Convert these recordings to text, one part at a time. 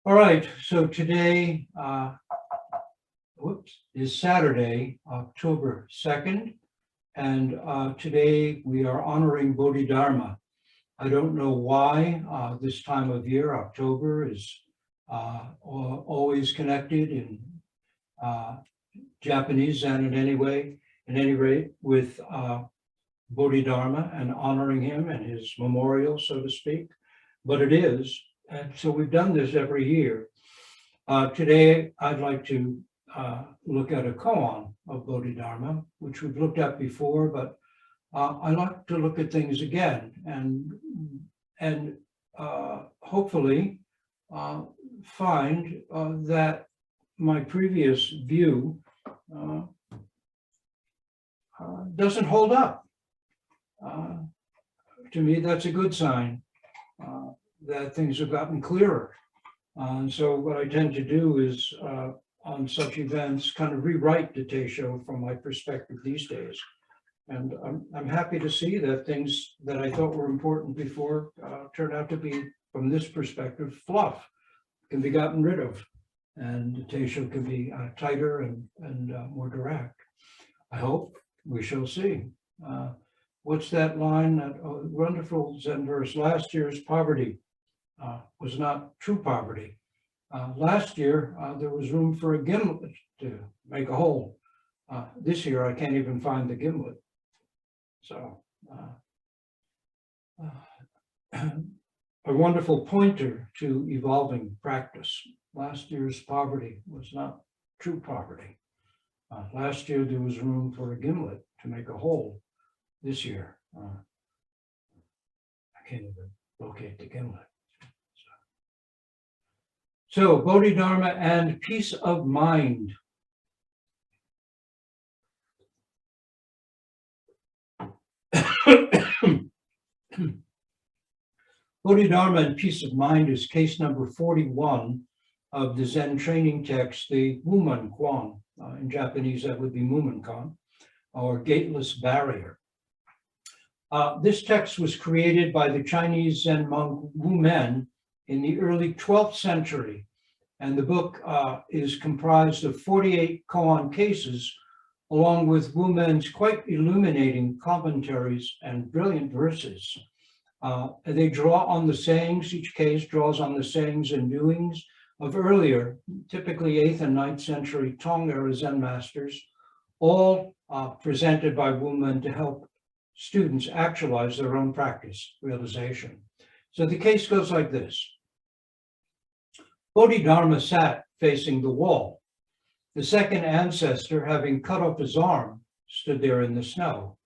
All right, so today is Saturday, October 2nd, and today we are honoring Bodhidharma. I don't know why this time of year, October, is always connected in Japanese and in any rate, with Bodhidharma and honoring him and his memorial, so to speak, but it is. And so we've done this every year. Today, I'd like to look at a koan of Bodhidharma, which we've looked at before, but I like to look at things again and hopefully find that my previous view doesn't hold up. To me, that's a good sign that things have gotten clearer. And so what I tend to do is on such events kind of rewrite the Teisho from my perspective these days. And I'm happy to see that things that I thought were important before turn out to be, from this perspective, fluff, can be gotten rid of. And the Teisho can be tighter and more direct. I hope we shall see. What's that line, that wonderful Zen verse? Last year's poverty was not true poverty. Last year, there was room for a gimlet to make a hole. This year, I can't even find the gimlet. So, a wonderful pointer to evolving practice. Last year's poverty was not true poverty. Last year, there was room for a gimlet to make a hole. This year, I can't even locate the gimlet. So, Bodhidharma and peace of mind. Bodhidharma and peace of mind is case number 41 of the Zen training text, the Wumen Kwan. In Japanese, that would be Mumenkan, or gateless barrier. This text was created by the Chinese Zen monk Wu Men in the early 12th century, and the book is comprised of 48 koan cases, along with Wu Men's quite illuminating commentaries and brilliant verses. They draw on the sayings, each case draws on the sayings and doings of earlier, typically 8th and 9th century Tong-era Zen masters, all presented by Wu Men to help students actualize their own practice realization. So the case goes like this. Bodhidharma sat facing the wall. The second ancestor, having cut off his arm, stood there in the snow.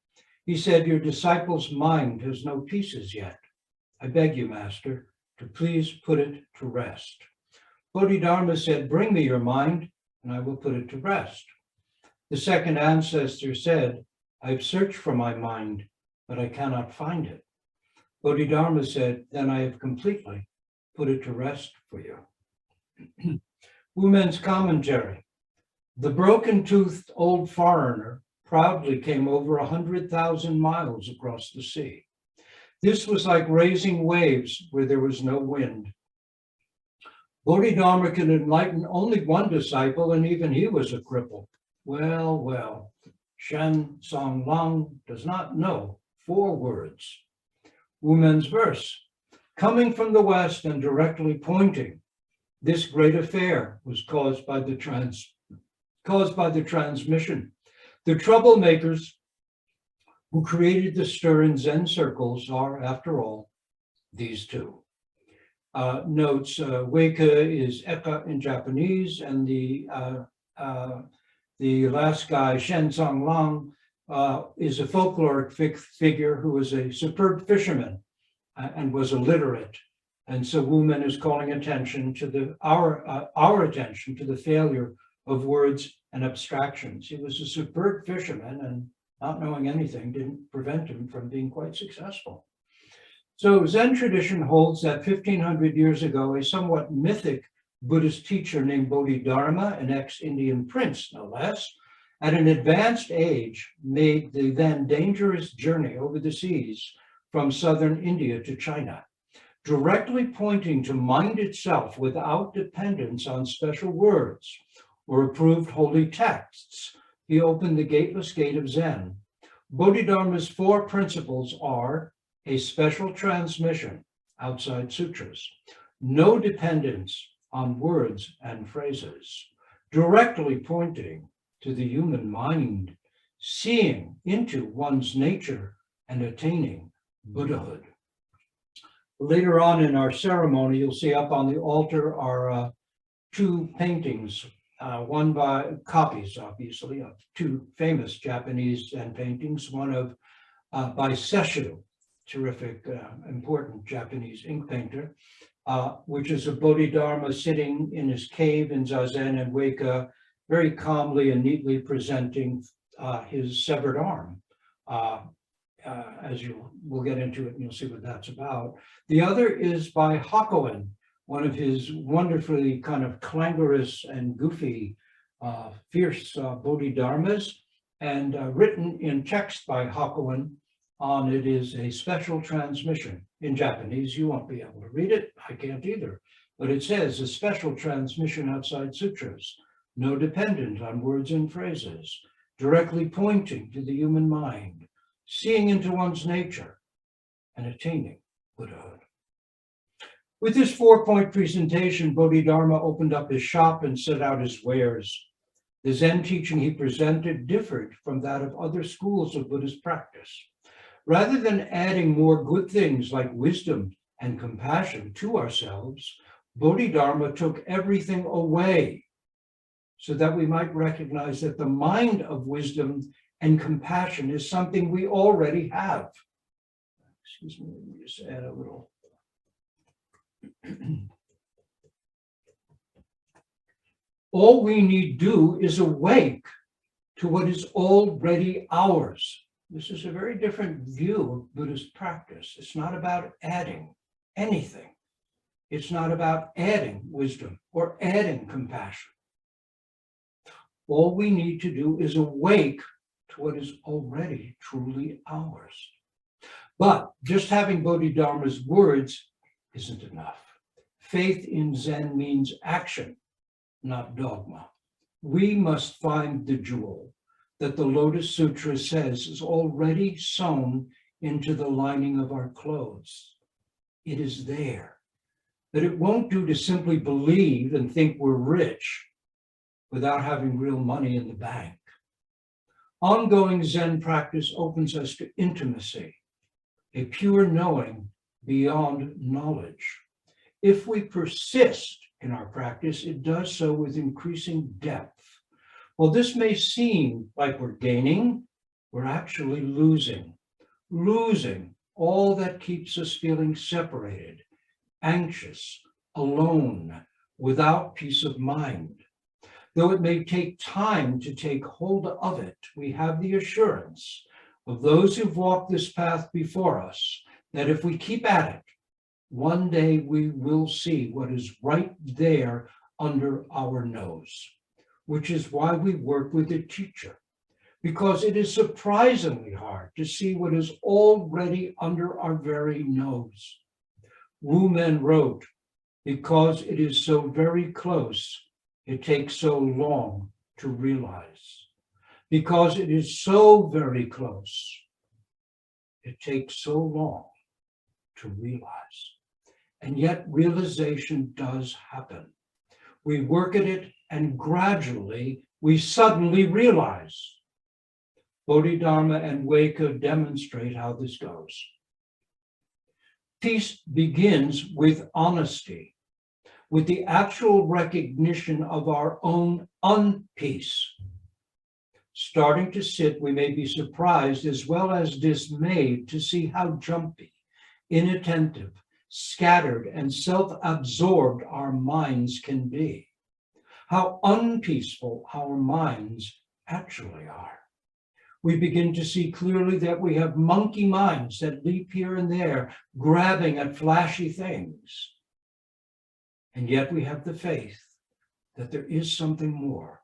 He said, "Your disciple's mind has no pieces yet. I beg you, master, to please put it to rest." Bodhidharma said, "Bring me your mind, and I will put it to rest." The second ancestor said, "I've searched for my mind, but I cannot find it." Bodhidharma said, "Then I have completely put it to rest for you." Wu Men's commentary. The broken-toothed old foreigner proudly came over 100,000 miles across the sea. This was like raising waves where there was no wind. Bodhidharma could enlighten only one disciple, and even he was a cripple. Well, Shen Song Lang does not know 4 words. Wu Men's verse, coming from the west and directly pointing, this great affair was caused by the transmission. The troublemakers who created the stir in Zen circles are, after all, these two. Notes, waco is eka in Japanese, and the last guy, Shen Song Lang, is a folkloric figure who was a superb fisherman and was illiterate. And so Wu Men is calling attention to our attention to the failure of words and abstractions. He was a superb fisherman, and not knowing anything didn't prevent him from being quite successful. So Zen tradition holds that 1,500 years ago, a somewhat mythic Buddhist teacher named Bodhidharma, an ex-Indian prince, no less, at an advanced age, made the then dangerous journey over the seas from southern India to China. directly pointing to mind itself without dependence on special words or approved holy texts, he opened the gateless gate of Zen. Bodhidharma's 4 principles are a special transmission outside sutras, no dependence on words and phrases, directly pointing to the human mind, seeing into one's nature and attaining Buddhahood. Later on in our ceremony, you'll see up on the altar are 2 paintings, one by copies, obviously, of 2 famous Japanese Zen paintings, one of by Sesshu, terrific, important Japanese ink painter, which is a Bodhidharma sitting in his cave in Zazen and Waco, very calmly and neatly presenting his severed arm. As we'll get into it and you'll see what that's about. The other is by Hakuin, one of his wonderfully kind of clangorous and goofy, fierce Bodhidharmas, and written in text by Hakuin. On it is a special transmission in Japanese. You won't be able to read it. I can't either. But it says a special transmission outside sutras, no dependent on words and phrases, directly pointing to the human mind, seeing into one's nature, and attaining Buddhahood. With this 4-point presentation, Bodhidharma opened up his shop and set out his wares. The Zen teaching he presented differed from that of other schools of Buddhist practice. Rather than adding more good things like wisdom and compassion to ourselves, Bodhidharma took everything away so that we might recognize that the mind of wisdom and compassion is something we already have. Excuse me, let me just add a little. All we need do is awake to what is already ours. This is a very different view of Buddhist practice. It's not about adding anything. It's not about adding wisdom or adding compassion. All we need to do is awake to what is already truly ours. But just having Bodhidharma's words isn't enough. Faith in Zen means action, not dogma. We must find the jewel that the Lotus Sutra says is already sewn into the lining of our clothes. It is there. That it won't do to simply believe and think we're rich without having real money in the bank. Ongoing Zen practice opens us to intimacy, a pure knowing beyond knowledge. If we persist in our practice, it does so with increasing depth. While this may seem like we're gaining, we're actually losing all that keeps us feeling separated, anxious, alone, without peace of mind. Though it may take time to take hold of it, we have the assurance of those who've walked this path before us that if we keep at it, one day we will see what is right there under our nose, which is why we work with a teacher, because it is surprisingly hard to see what is already under our very nose. Wu Men wrote, because it is so very close, it takes so long to realize. Because it is so very close, it takes so long to realize. And yet realization does happen. We work at it and gradually we suddenly realize. Bodhidharma and Waco demonstrate how this goes. Peace begins with honesty, with the actual recognition of our own unpeace. Starting to sit, we may be surprised as well as dismayed to see how jumpy, inattentive, scattered, and self-absorbed our minds can be. How unpeaceful our minds actually are. We begin to see clearly that we have monkey minds that leap here and there, grabbing at flashy things. And yet we have the faith that there is something more,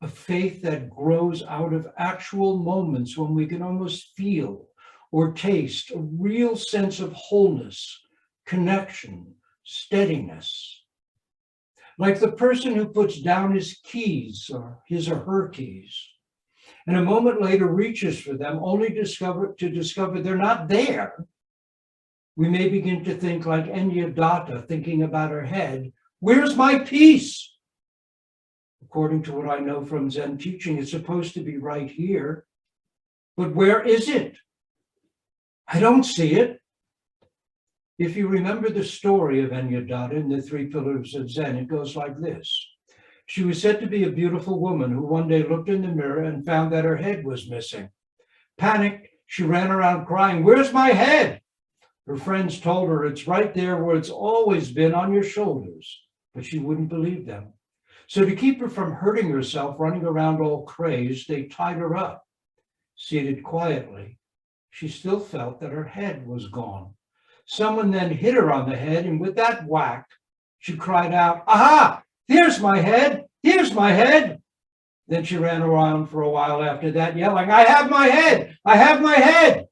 a faith that grows out of actual moments when we can almost feel or taste a real sense of wholeness, connection, steadiness. Like the person who puts down his keys or his or her keys, and a moment later reaches for them only to discover they're not there. We may begin to think like Enyadatha, thinking about her head, where's my peace? According to what I know from Zen teaching, it's supposed to be right here, but where is it? I don't see it. If you remember the story of Enyadatha in the Three Pillars of Zen, it goes like this. She was said to be a beautiful woman who one day looked in the mirror and found that her head was missing. Panicked, she ran around crying, where's my head? Her friends told her it's right there where it's always been, on your shoulders, but she wouldn't believe them. So to keep her from hurting herself, running around all crazed, they tied her up. Seated quietly, she still felt that her head was gone. Someone then hit her on the head, and with that whack, she cried out, aha, here's my head, here's my head. Then she ran around for a while after that, yelling, I have my head, I have my head.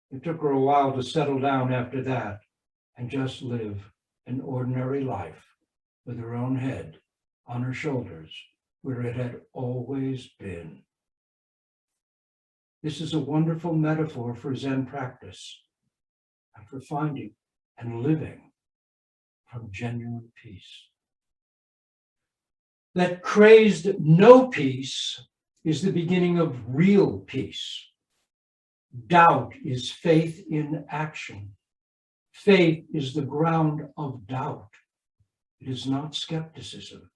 It took her a while to settle down after that and just live an ordinary life with her own head on her shoulders where it had always been. This is a wonderful metaphor for Zen practice and for finding and living from genuine peace. That crazed no peace is the beginning of real peace. Doubt is faith in action. Faith is the ground of doubt. It is not skepticism.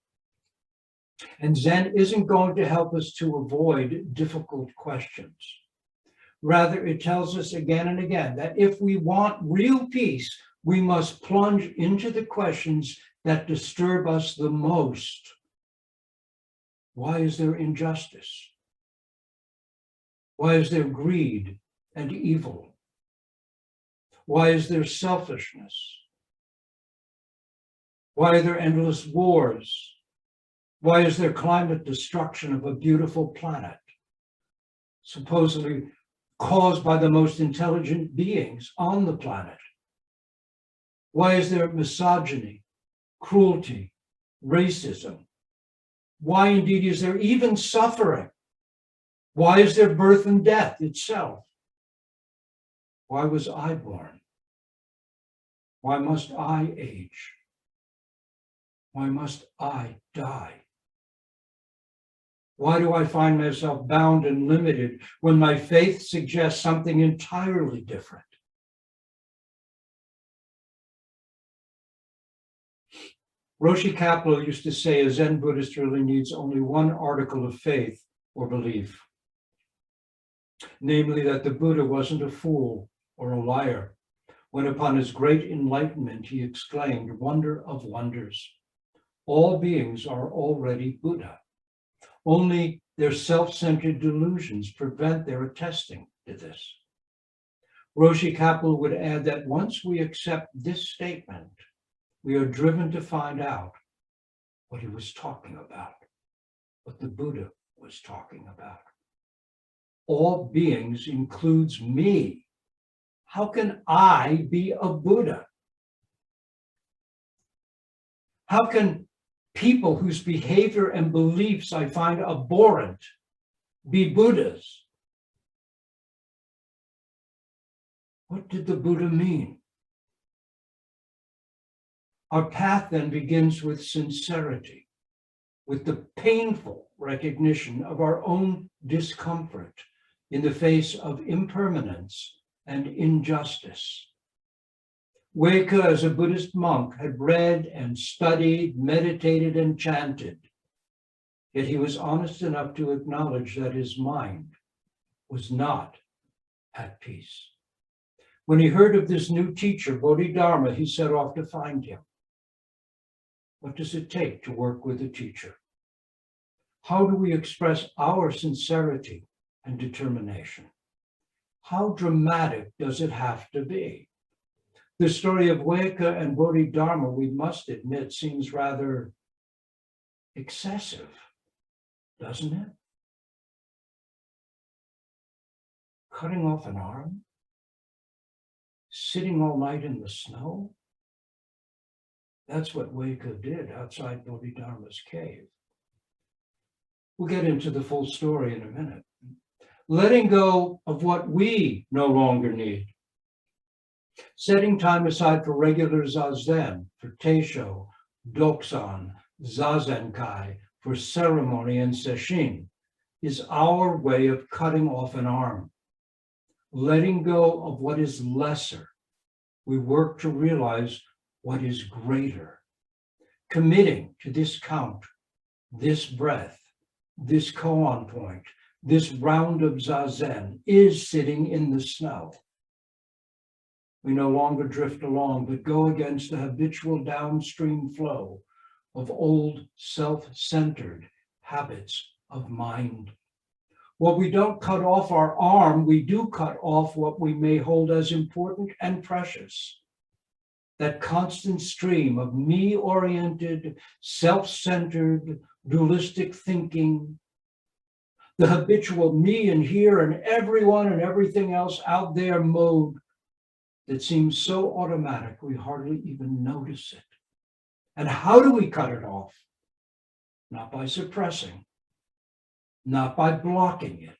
And Zen isn't going to help us to avoid difficult questions. Rather, it tells us again and again that if we want real peace, we must plunge into the questions that disturb us the most. Why is there injustice? Why is there greed and evil? Why is there selfishness? Why are there endless wars? Why is there climate destruction of a beautiful planet, supposedly caused by the most intelligent beings on the planet? Why is there misogyny, cruelty, racism? Why indeed is there even suffering? Why is there birth and death itself? Why was I born? Why must I age? Why must I die? Why do I find myself bound and limited when my faith suggests something entirely different? Roshi Kapleau used to say a Zen Buddhist really needs only one article of faith or belief, namely that the Buddha wasn't a fool or a liar, when upon his great enlightenment he exclaimed, wonder of wonders, all beings are already Buddha. Only their self-centered delusions prevent their attesting to this. Roshi Kapleau would add that once we accept this statement, we are driven to find out what he was talking about, what the Buddha was talking about. All beings includes me. How can I be a Buddha? How can people whose behavior and beliefs I find abhorrent be Buddhas? What did the Buddha mean? Our path then begins with sincerity, with the painful recognition of our own discomfort in the face of impermanence and injustice. Waco, as a Buddhist monk, had read and studied, meditated and chanted, yet he was honest enough to acknowledge that his mind was not at peace. When he heard of this new teacher, Bodhidharma, he set off to find him. What does it take to work with a teacher? How do we express our sincerity and determination? How dramatic does it have to be? The story of Waco and Bodhidharma, we must admit, seems rather excessive, doesn't it? Cutting off an arm? sitting all night in the snow? That's what Waco did outside Bodhidharma's cave. We'll get into the full story in a minute. Letting go of what we no longer need. Setting time aside for regular zazen, for teisho, doksan, zazenkai, for ceremony and sesshin, is our way of cutting off an arm. Letting go of what is lesser, we work to realize what is greater. Committing to this count, this breath, this koan point, this round of zazen is sitting in the snow. We no longer drift along, but go against the habitual downstream flow of old self-centered habits of mind. What we don't cut off our arm, we do cut off what we may hold as important and precious. That constant stream of me-oriented, self-centered, dualistic thinking, the habitual me and here and everyone and everything else out there mode that seems so automatic we hardly even notice it. And how do we cut it off? Not by suppressing, not by blocking it,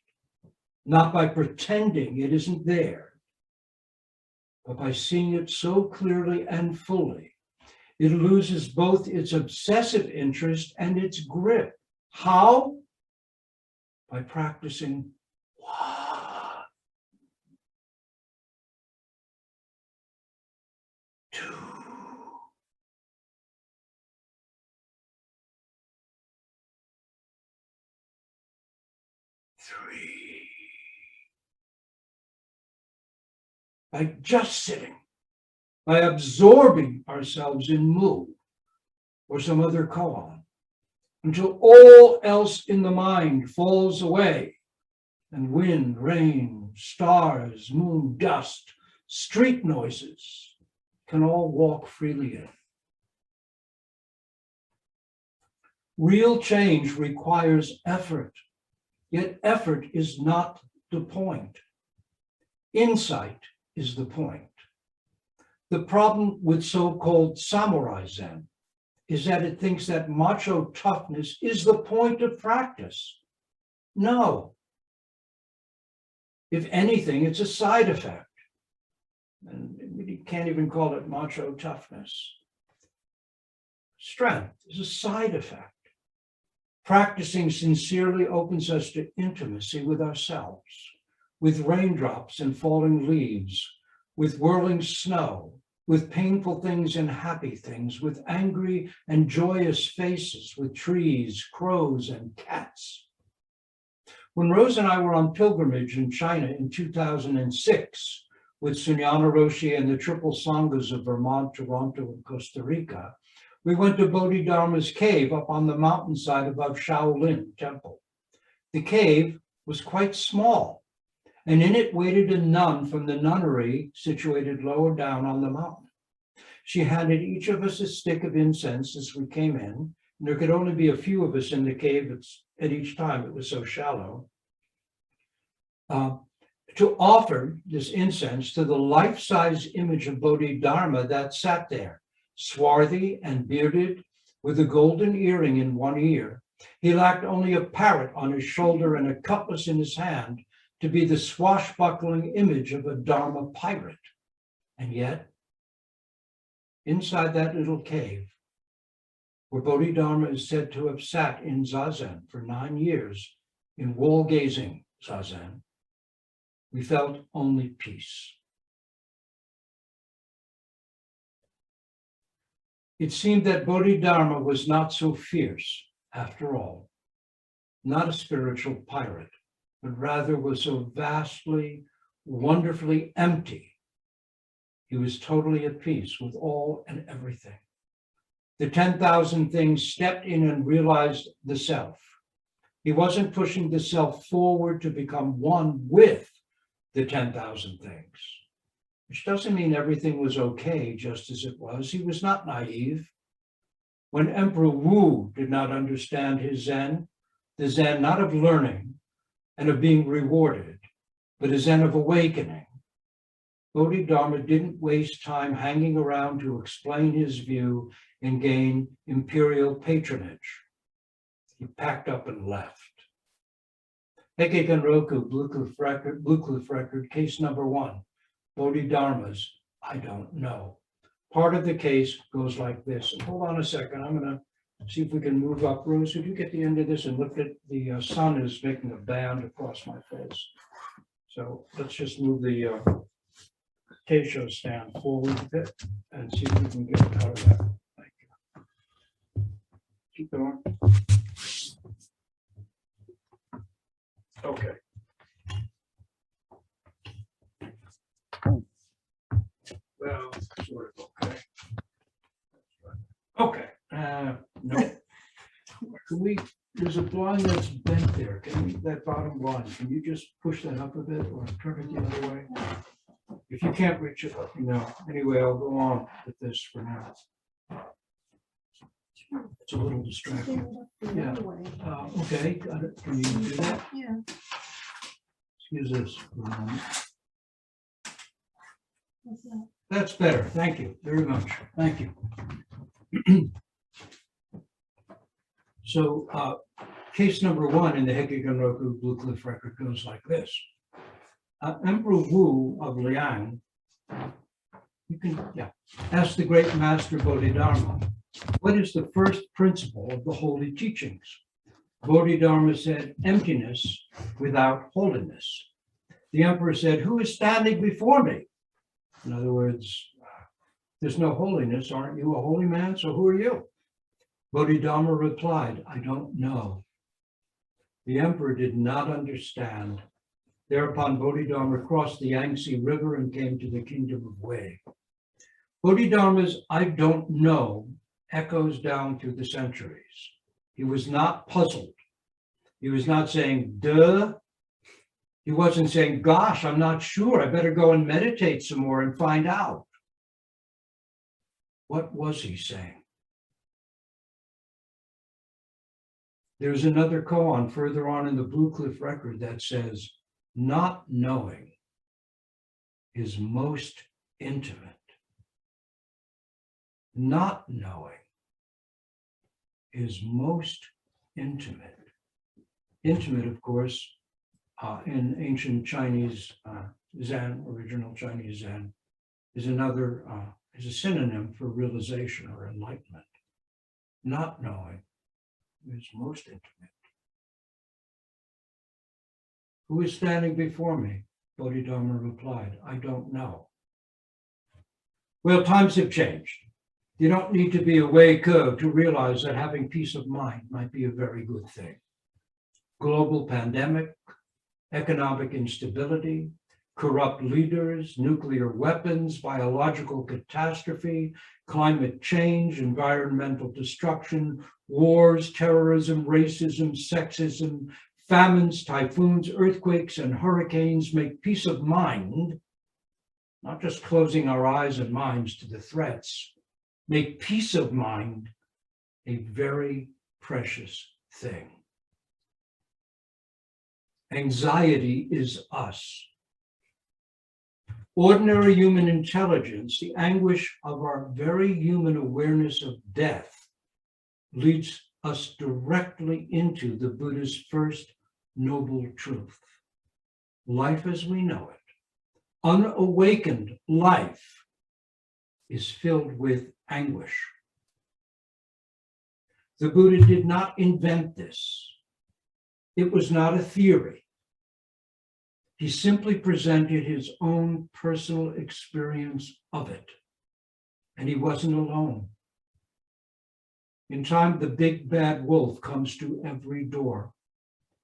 not by pretending it isn't there, but by seeing it so clearly and fully. It loses both its obsessive interest and its grip. How? By practicing 1, 2, 3. By just sitting, by absorbing ourselves in mu or some other koan, until all else in the mind falls away and wind, rain, stars, moon, dust, street noises can all walk freely in. Real change requires effort, yet effort is not the point. Insight is the point. The problem with so-called samurai Zen is that it thinks that macho toughness is the point of practice. No. If anything, it's a side effect. And you can't even call it macho toughness. Strength is a side effect. Practicing sincerely opens us to intimacy with ourselves, with raindrops and falling leaves, with whirling snow, with painful things and happy things, with angry and joyous faces, with trees, crows, and cats. When Rose and I were on pilgrimage in China in 2006 with Sunyana Roshi and the Triple Sanghas of Vermont, Toronto, and Costa Rica, we went to Bodhidharma's cave up on the mountainside above Shaolin Temple. The cave was quite small, and in it waited a nun from the nunnery situated lower down on the mountain. She handed each of us a stick of incense as we came in, and there could only be a few of us in the cave at each time, it was so shallow, to offer this incense to the life-size image of Bodhidharma that sat there, swarthy and bearded, with a golden earring in one ear. He lacked only a parrot on his shoulder and a cutlass in his hand to be the swashbuckling image of a Dharma pirate. And yet, inside that little cave, where Bodhidharma is said to have sat in zazen for 9 years, in wall-gazing zazen, we felt only peace. It seemed that Bodhidharma was not so fierce, after all, not a spiritual pirate, but rather was so vastly, wonderfully empty. He was totally at peace with all and everything. The 10,000 things stepped in and realized the self. He wasn't pushing the self forward to become one with the 10,000 things, which doesn't mean everything was okay just as it was. He was not naive. When Emperor Wu did not understand his Zen, the Zen not of learning and of being rewarded, but a Zen of awakening, Bodhidharma didn't waste time hanging around to explain his view and gain imperial patronage. He packed up and left. Heike Genroku, Blue Cliff Record, case number 1, Bodhidharma's I don't know. Part of the case goes like this. And hold on a second, I'm going to see if we can move up. Rose, would you get the end of this and look at the sun is making a band across my face. So let's just move the K-show stand forward a bit and see if we can get it out of that. Thank you. Keep going. Okay. Well, sort of okay. Okay. No. Can we? There's a blind that's bent there. Can we? That bottom blind. Can you just push that up a bit or turn it the other way? If you can't reach it, let me know. Anyway, I'll go on with this for now. It's a little distracting. Yeah. Okay. Can you do that? Yeah. Excuse this for a moment. That's better. Thank you very much. Thank you. So case number 1 in the Heike Genroku Blue Cliff Record goes like this. Emperor Wu of Liang, asked the great master Bodhidharma, what is the first principle of the holy teachings? Bodhidharma said, emptiness without holiness. The emperor said, who is standing before me? In other words, there's no holiness. Aren't you a holy man? So who are you? Bodhidharma replied, I don't know. The emperor did not understand. Thereupon Bodhidharma crossed the Yangtze River and came to the kingdom of Wei. Bodhidharma's I don't know echoes down through the centuries. He was not puzzled. He was not saying, duh. He wasn't saying, gosh, I'm not sure. I better go and meditate some more and find out. What was he saying? There's another koan further on in the Blue Cliff Record that says, not knowing is most intimate. Not knowing is most intimate. Intimate, of course, in ancient Chinese Zen, original Chinese Zen, is is a synonym for realization or enlightenment. Not knowing is most intimate. Who is standing before me? Bodhidharma replied, I don't know. Well, times have changed. You don't need to be a waco to realize that having peace of mind might be a very good thing. Global pandemic, economic instability, corrupt leaders, nuclear weapons, biological catastrophe, climate change, environmental destruction, wars, terrorism, racism, sexism, famines, typhoons, earthquakes, and hurricanes make peace of mind, not just closing our eyes and minds to the threats, make peace of mind a very precious thing. Anxiety is us. Ordinary human intelligence, the anguish of our very human awareness of death, leads us directly into the Buddha's first noble truth. Life as we know it, unawakened life, is filled with anguish. The Buddha did not invent this. It was not a theory. He simply presented his own personal experience of it, and he wasn't alone. In time, the big bad wolf comes to every door,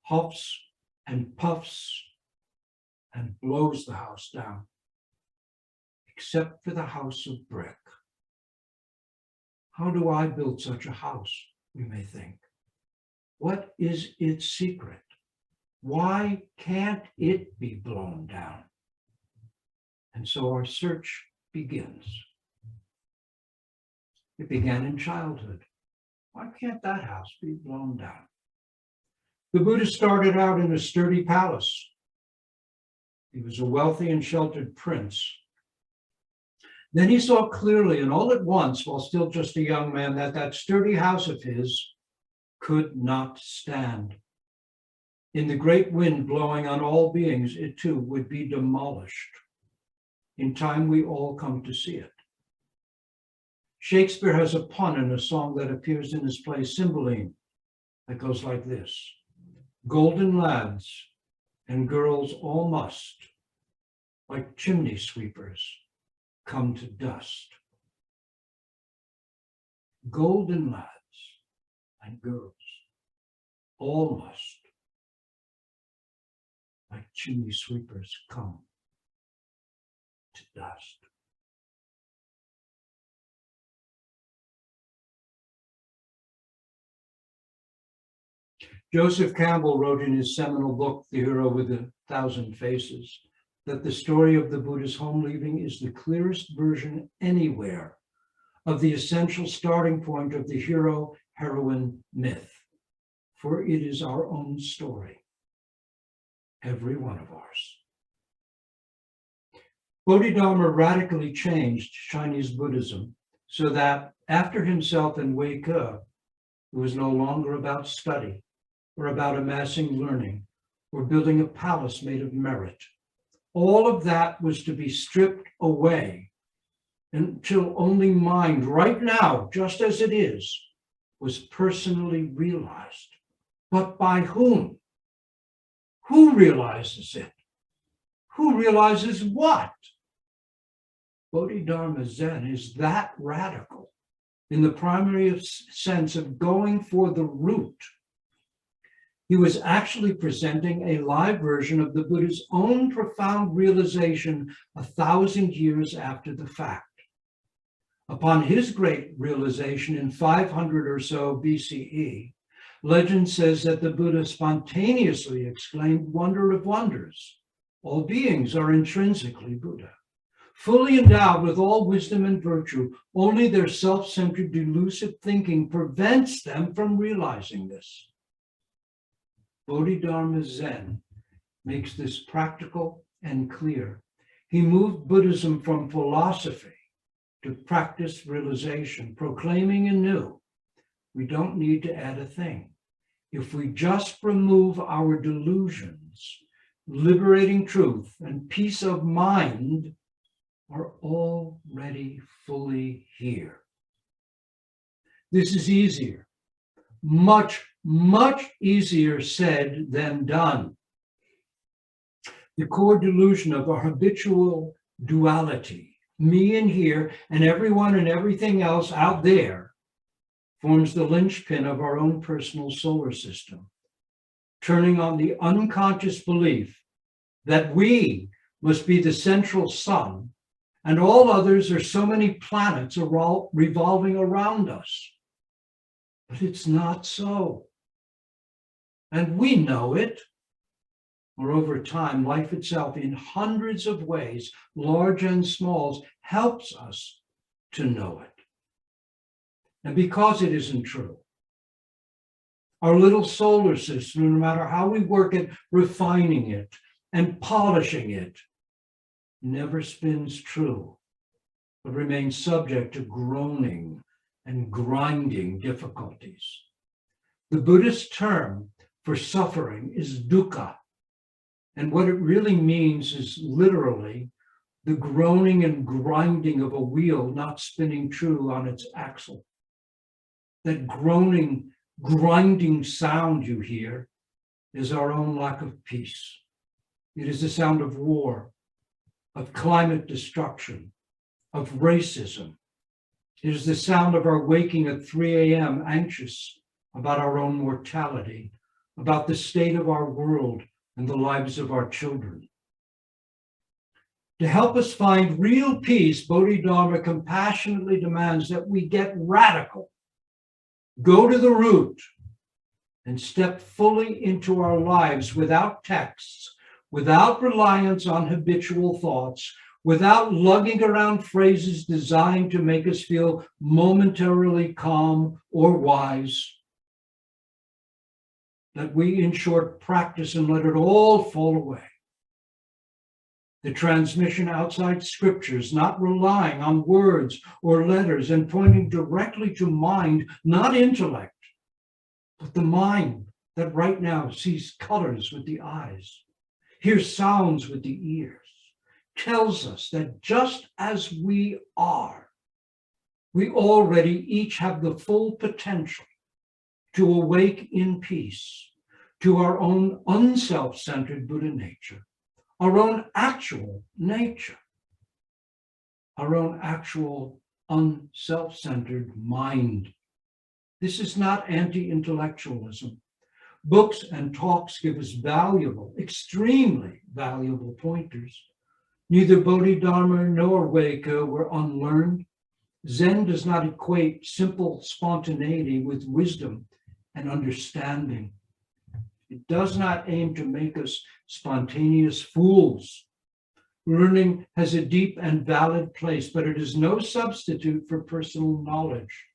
huffs and puffs and blows the house down, except for the house of brick. How do I build such a house, we may think? What is its secret? Why can't it be blown down? And so our search begins. It began in childhood. Why can't that house be blown down? The Buddha started out in a sturdy palace. He was a wealthy and sheltered prince Then he saw clearly and all at once, while still just a young man, that that sturdy house of his could not stand. In the great wind blowing on all beings, it too would be demolished. In time, we all come to see it. Shakespeare has a pun in a song that appears in his play Symboline that goes like this: golden lads and girls all must, like chimney sweepers, come to dust. Golden lads and girls all must, like chimney sweepers, come to dust. Joseph Campbell wrote in his seminal book, The Hero with a Thousand Faces, that the story of the Buddha's home leaving is the clearest version anywhere of the essential starting point of the hero-heroine myth, for it is our own story, every one of ours. Bodhidharma radically changed Chinese Buddhism so that after himself in waco, it was no longer about study or about amassing learning or building a palace made of merit. All of that was to be stripped away until only mind, right now, just as it is, was personally realized. But by whom? Who realizes it? Who realizes what? Bodhidharma Zen is that radical in the primary sense of going for the root. He was actually presenting a live version of the Buddha's own profound realization 1,000 years after the fact. Upon his great realization in 500 or so BCE, legend says that the Buddha spontaneously exclaimed, "Wonder of wonders! All beings are intrinsically Buddha, fully endowed with all wisdom and virtue. Only their self-centered, delusive thinking prevents them from realizing this." Bodhidharma Zen makes this practical and clear. He moved Buddhism from philosophy to practice realization, proclaiming anew, we don't need to add a thing. If we just remove our delusions, liberating truth and peace of mind are already fully here. This is easier, much easier said than done. The core delusion of our habitual duality, me in here and everyone and everything else out there, forms the linchpin of our own personal solar system, turning on the unconscious belief that we must be the central sun and all others are so many planets revolving around us. But it's not so. And we know it. Or over time, life itself in hundreds of ways, large and small, helps us to know it. And because it isn't true, our little solar system, no matter how we work at refining it and polishing it, never spins true, but remains subject to groaning and grinding difficulties. The Buddhist term for suffering is dukkha, and what it really means is literally the groaning and grinding of a wheel not spinning true on its axle. That groaning, grinding sound you hear is our own lack of peace. It is the sound of war, of climate destruction, of racism. It is the sound of our waking at 3 a.m. anxious about our own mortality, about the state of our world and the lives of our children. To help us find real peace, Bodhidharma compassionately demands that we get radical, go to the root, and step fully into our lives without texts, without reliance on habitual thoughts, without lugging around phrases designed to make us feel momentarily calm or wise. That we, in short, practice and let it all fall away. The transmission outside scriptures, not relying on words or letters and pointing directly to mind, not intellect, but the mind that right now sees colors with the eyes, hears sounds with the ears, tells us that just as we are, we already each have the full potential to awake in peace to our own unself-centered Buddha nature, our own actual nature, our own actual unself-centered mind. This is not anti-intellectualism. Books and talks give us valuable, extremely valuable pointers. Neither Bodhidharma nor waco were unlearned. Zen does not equate simple spontaneity with wisdom and understanding. It does not aim to make us spontaneous fools. Learning has a deep and valid place, but it is no substitute for personal knowledge.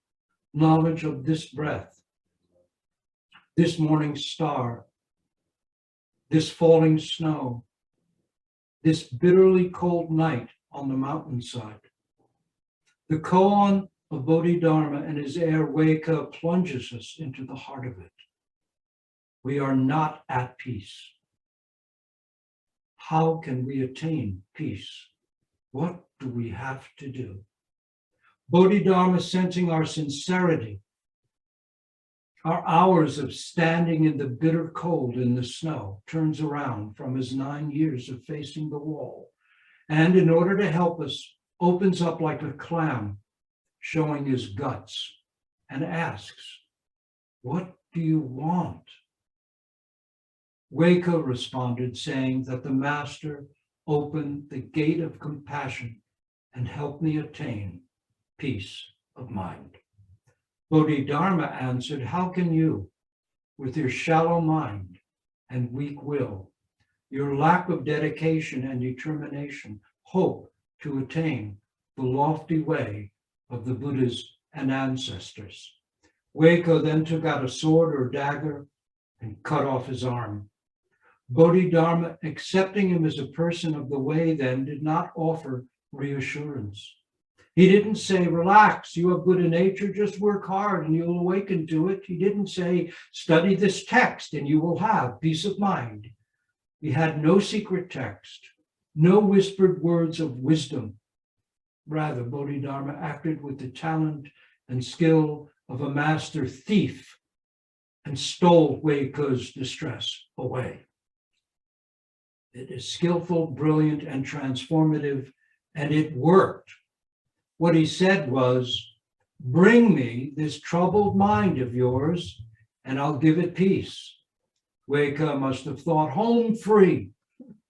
Knowledge of this breath, this morning star, this falling snow, this bitterly cold night on the mountainside. The koan of Bodhidharma and his heir waco plunges us into the heart of it. We are not at peace. How can we attain peace? What do we have to do? Bodhidharma, sensing our sincerity, our hours of standing in the bitter cold in the snow, turns around from his 9 years of facing the wall, and in order to help us, opens up like a clam, showing his guts, and asks, "What do you want?" Waco responded, saying that the master opened the gate of compassion and helped me attain peace of mind. Bodhidharma answered, "How can you, with your shallow mind and weak will, your lack of dedication and determination, hope to attain the lofty way of the Buddhas and ancestors?" Waco then took out a sword or dagger and cut off his arm. Bodhidharma, accepting him as a person of the way, then did not offer reassurance. He didn't say, "Relax, you have Buddha nature, just work hard and you'll awaken to it." He didn't say, "Study this text and you will have peace of mind." He had no secret text, no whispered words of wisdom. Rather, Bodhidharma acted with the talent and skill of a master thief and stole waco's distress away. It is skillful, brilliant, and transformative, and it worked. What he said was, "Bring me this troubled mind of yours, and I'll give it peace." Waco must have thought, "Home free.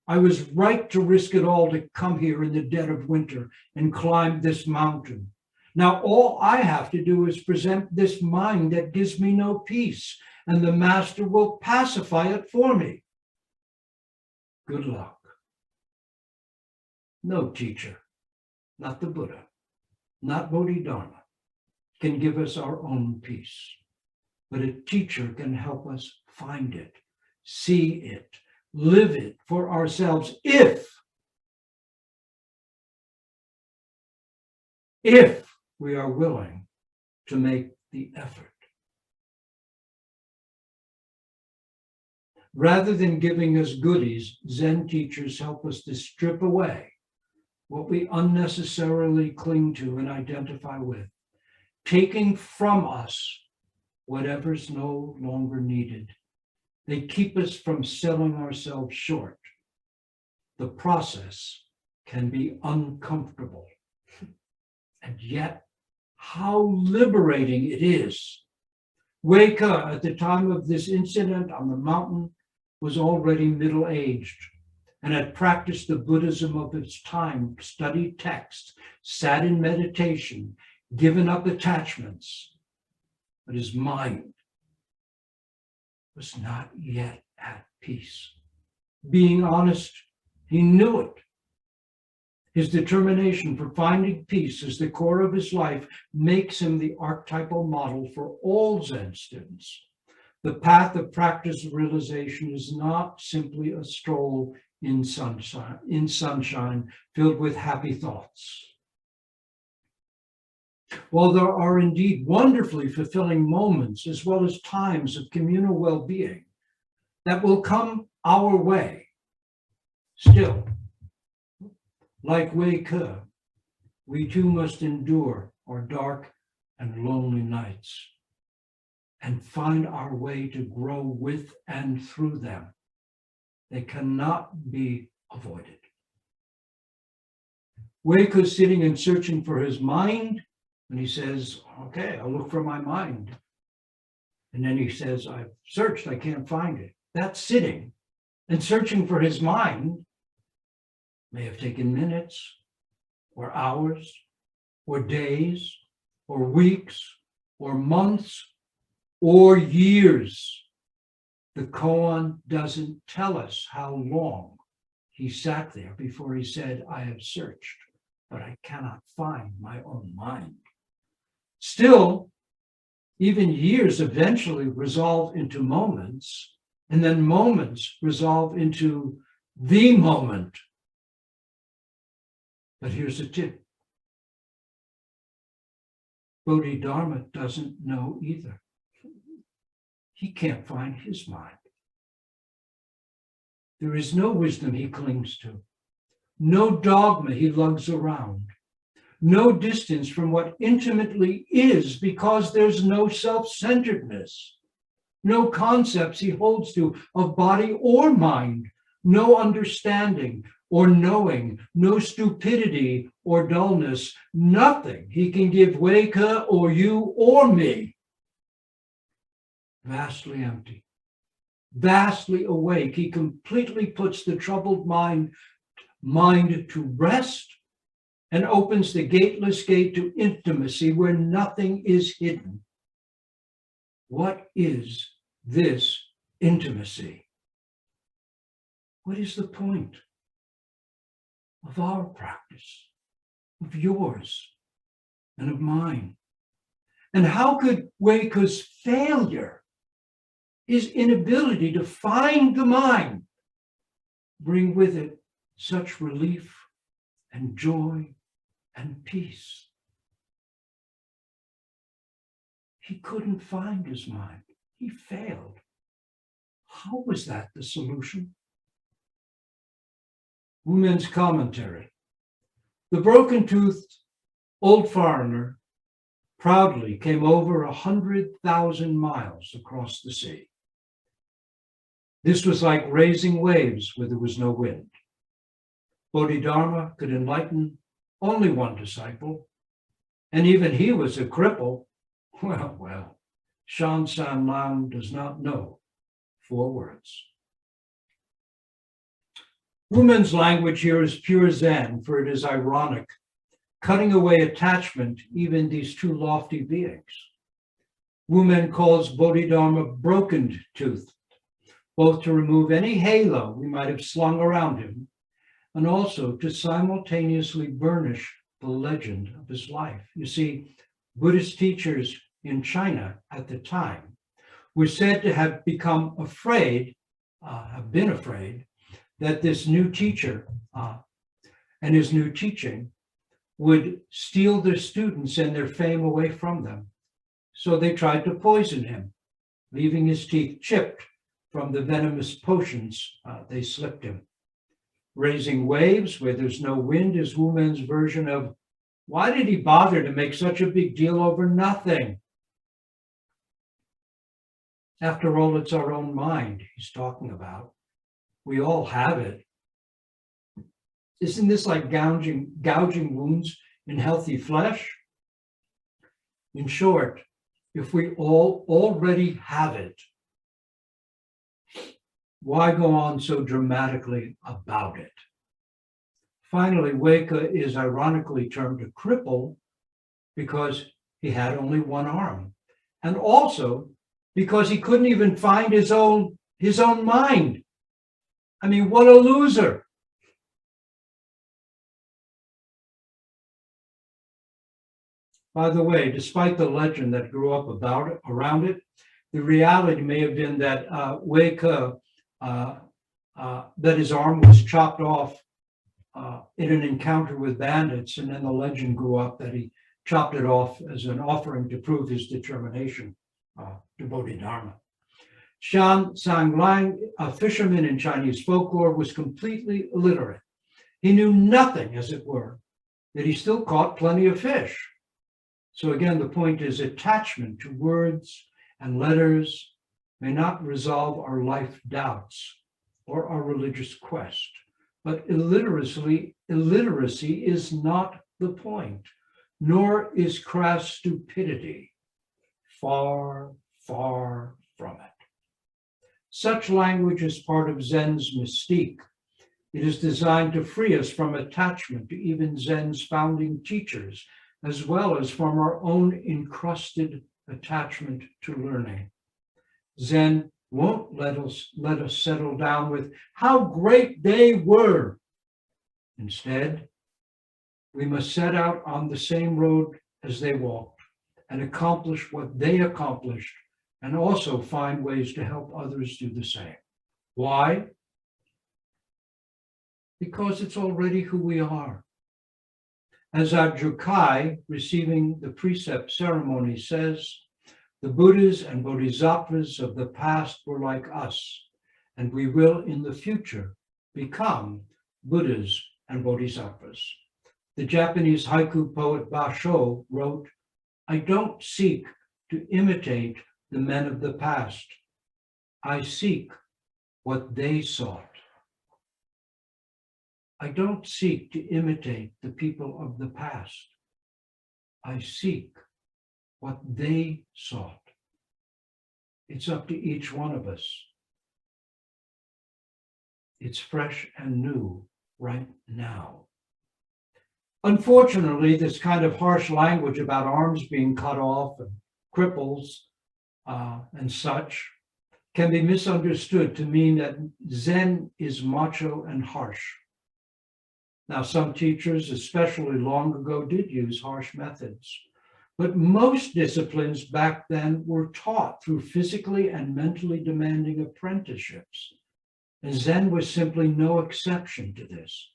I was right to risk it all to come here in the dead of winter and climb this mountain. Now all I have to do is present this mind that gives me no peace, and the master will pacify it for me. Good luck." No teacher, not the Buddha, not Bodhidharma, can give us our own peace, but a teacher can help us find it, see it, live it for ourselves if we are willing to make the effort. Rather than giving us goodies, Zen teachers help us to strip away what we unnecessarily cling to and identify with, taking from us whatever's no longer needed. They keep us from selling ourselves short. The process can be uncomfortable, and yet how liberating it is. Waco, at the time of this incident on the mountain, was already middle-aged and had practiced the Buddhism of its time, studied texts, sat in meditation, given up attachments, but his mind was not yet at peace. Being honest, he knew it. His determination for finding peace as the core of his life makes him the archetypal model for all Zen students. The path of practice realization is not simply a stroll in sunshine, filled with happy thoughts. While there are indeed wonderfully fulfilling moments as well as times of communal well-being that will come our way, still, like waco, we too must endure our dark and lonely nights and find our way to grow with and through them. They cannot be avoided. Waco's sitting and searching for his mind, and he says, okay, I'll look for my mind. And then he says, I've searched, I can't find it. That sitting and searching for his mind may have taken minutes or hours or days or weeks or months or years. The koan doesn't tell us how long he sat there before he said, I have searched, but I cannot find my own mind. Still, even years eventually resolve into moments, and then moments resolve into the moment. But here's a tip. Bodhidharma doesn't know either. He can't find his mind. There is no wisdom he clings to, no dogma he lugs around, no distance from what intimately is, because there's no self-centeredness, no concepts he holds to of body or mind, no understanding or knowing, no stupidity or dullness, nothing he can give waco or you or me. Vastly empty, vastly awake, he completely puts the troubled mind to rest and opens the gateless gate to intimacy where nothing is hidden. What is this intimacy? What is the point of our practice, of yours, and of mine? And how could waco's failure, his inability to find the mind, bring with it such relief and joy and peace? He couldn't find his mind. He failed. How was that the solution? Wumen's commentary. The broken-toothed old foreigner proudly came over 100,000 miles across the sea. This was like raising waves where there was no wind. Bodhidharma could enlighten only one disciple, and even he was a cripple. Well, Shan San Lao does not know 4 words. Woman's language here is pure Zen, for it is ironic, cutting away attachment, even these 2 lofty beings. Woman calls Bodhidharma broken-toothed, both to remove any halo we might have slung around him, and also to simultaneously burnish the legend of his life. You see, Buddhist teachers in China at the time were said to have become afraid, have been afraid, that this new teacher and his new teaching would steal their students and their fame away from them. So they tried to poison him, leaving his teeth chipped from the venomous potions they slipped him. Raising waves where there's no wind is Wumen's version of, why did he bother to make such a big deal over nothing? After all, it's our own mind he's talking about. We all have it. Isn't this like gouging wounds in healthy flesh? In short, if we all already have it, why go on so dramatically about it? Finally, waco is ironically termed a cripple because he had only one arm, and also because he couldn't even find his own mind. I mean, what a loser. By the way, despite the legend that grew up around it, the reality may have been that waco that his arm was chopped off in an encounter with bandits, and then the legend grew up that he chopped it off as an offering to prove his determination to Bodhidharma. Shan Sanglang, a fisherman in Chinese folklore, was completely illiterate. He knew nothing, as it were, yet he still caught plenty of fish. So again, the point is attachment to words and letters may not resolve our life doubts or our religious quest, but illiteracy is not the point, nor is crass stupidity. Far, far from it. Such language is part of Zen's mystique. It is designed to free us from attachment to even Zen's founding teachers, as well as from our own encrusted attachment to learning. Zen won't let us settle down with how great they were. Instead, we must set out on the same road as they walked and accomplish what they accomplished, and also find ways to help others do the same. Why? Because it's already who we are. As our Jukai, receiving the precept ceremony, says, the Buddhas and Bodhisattvas of the past were like us, and we will in the future become Buddhas and Bodhisattvas. The Japanese haiku poet Basho wrote, I don't seek to imitate the men of the past. I seek what they sought. I don't seek to imitate the people of the past. I seek what they sought. It's up to each one of us. It's fresh and new right now. Unfortunately, this kind of harsh language about arms being cut off and cripples and such can be misunderstood to mean that Zen is macho and harsh. Now, some teachers, especially long ago, did use harsh methods, but most disciplines back then were taught through physically and mentally demanding apprenticeships, and Zen was simply no exception to this.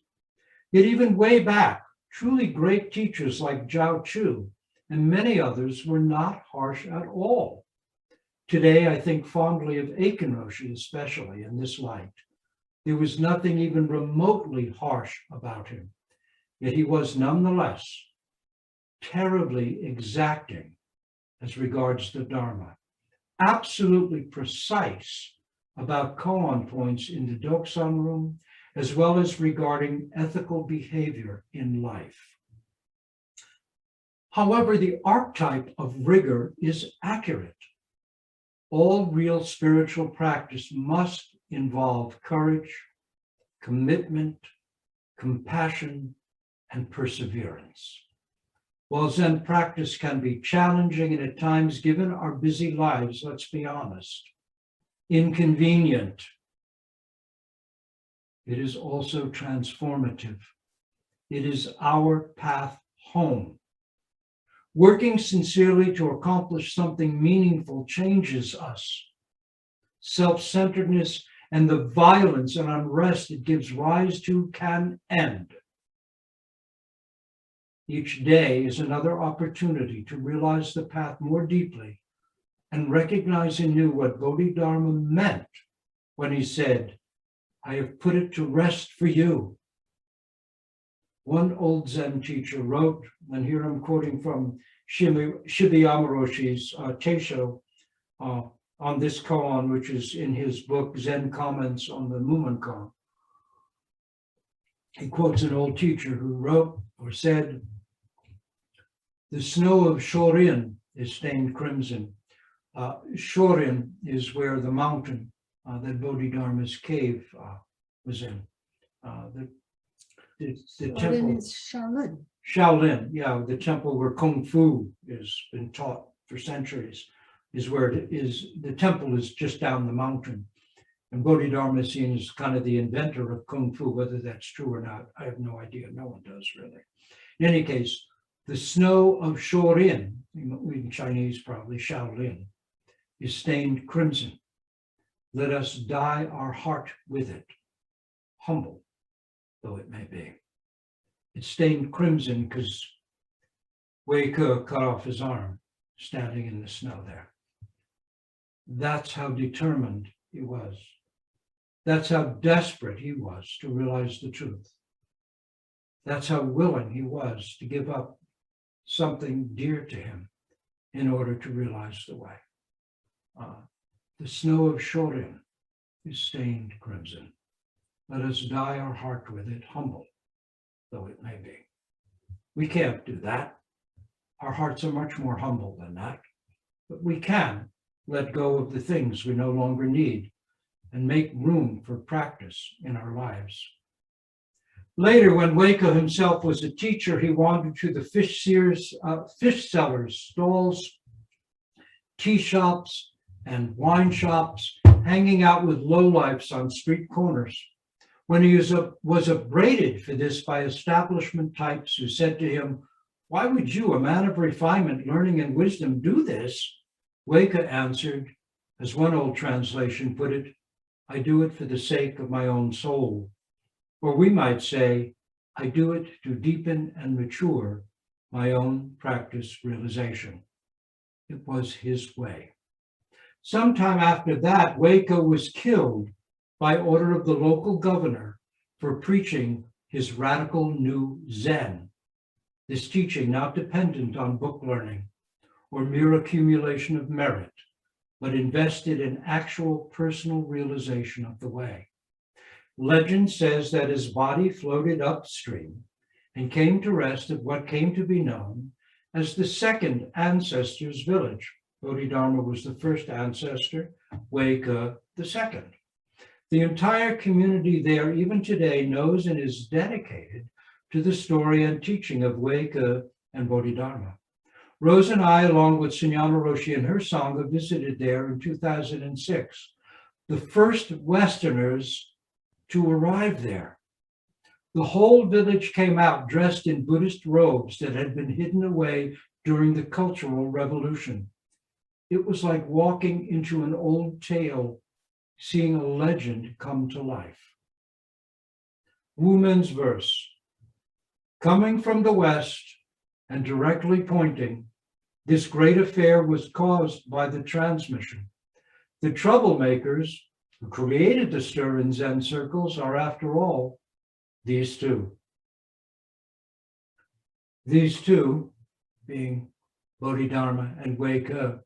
Yet even way back, truly great teachers like Zhao Chu and many others were not harsh at all. Today, I think fondly of Aiken Roshi, especially in this light. There was nothing even remotely harsh about him, yet he was nonetheless terribly exacting as regards the Dharma, absolutely precise about koan points in the Doksan room, as well as regarding ethical behavior in life. However, the archetype of rigor is accurate. All real spiritual practice must involve courage, commitment, compassion, and perseverance. While Zen practice can be challenging and at times, given our busy lives, let's be honest, inconvenient, it is also transformative. It is our path home. Working sincerely to accomplish something meaningful changes us. Self-centeredness and the violence and unrest it gives rise to can end. Each day is another opportunity to realize the path more deeply and recognize anew what Bodhidharma meant when he said, I have put it to rest for you. One old Zen teacher wrote, and here I'm quoting from Shibuyamaroshi's Teisho on this koan, which is in his book, Zen Comments on the Mumonkan. He quotes an old teacher who wrote or said, the snow of Shorin is stained crimson. Shorin is where the mountain that Bodhidharma's cave was in. The temple is Shaolin. Shaolin, yeah, the temple where Kung Fu has been taught for centuries, is where it is. The temple is just down the mountain. And Bodhidharma is seen as kind of the inventor of Kung Fu. Whether that's true or not, I have no idea. No one does really. In any case, the snow of Shorin, in Chinese probably Shaolin, is stained crimson. Let us dye our heart with it. humble though it may be. It stained crimson because Waco cut off his arm standing in the snow there. That's how determined he was. That's how desperate he was to realize the truth. That's how willing he was to give up something dear to him in order to realize the way. The snow of Shorin is stained crimson. Let us dye our heart with it, humble though it may be. We can't do that. Our hearts are much more humble than that. But we can let go of the things we no longer need and make room for practice in our lives. Later, when Waco himself was a teacher, he wandered to the fish sellers' stalls, tea shops, and wine shops, hanging out with lowlifes on street corners. When he was upbraided for this by establishment types who said to him, "Why would you, a man of refinement, learning, and wisdom, do this?" Waco answered, as one old translation put it, "I do it for the sake of my own soul." Or we might say, "I do it to deepen and mature my own practice realization." It was his way. Sometime after that, Waco was killed by order of the local governor for preaching his radical new Zen, this teaching not dependent on book learning or mere accumulation of merit, but invested in actual personal realization of the way. Legend says that his body floated upstream and came to rest at what came to be known as the second ancestor's village. Bodhidharma was the first ancestor, Waco the second. The entire community there, even today, knows and is dedicated to the story and teaching of Waco and Bodhidharma. Rose and I, along with Shibuyamaroshi and her Sangha, visited there in 2006, the first Westerners to arrive there. The whole village came out dressed in Buddhist robes that had been hidden away during the Cultural Revolution. It was like walking into an old tale, seeing a legend come to life. Wu Men's verse, coming from the West and directly pointing, this great affair was caused by the transmission. The troublemakers who created the stir in Zen circles are, after all, these two. These two being Bodhidharma and Waco.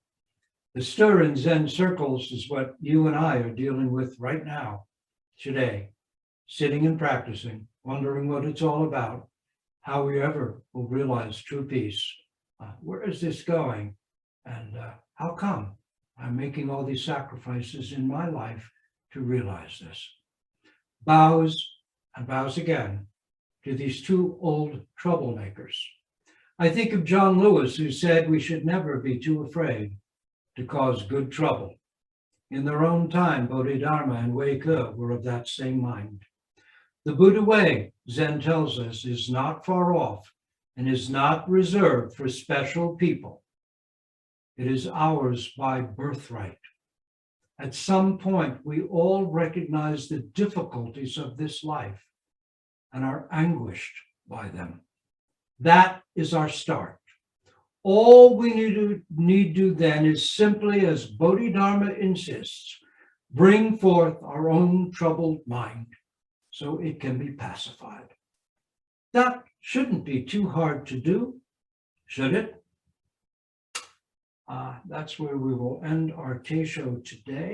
The stir in Zen circles is what you and I are dealing with right now, today, sitting and practicing, wondering what it's all about, how we ever will realize true peace. Where is this going? And how come I'm making all these sacrifices in my life to realize this? Bows and bows again to these two old troublemakers. I think of John Lewis, who said we should never be too afraid to cause good trouble. In their own time, Bodhidharma and Waco were of that same mind. The Buddha way, Zen tells us, is not far off and is not reserved for special people. It is ours by birthright. At some point, we all recognize the difficulties of this life and are anguished by them. That is our start. All we need to then is simply, as Bodhidharma insists, bring forth our own troubled mind so it can be pacified. That shouldn't be too hard to do, should it? That's where we will end our Teisho today.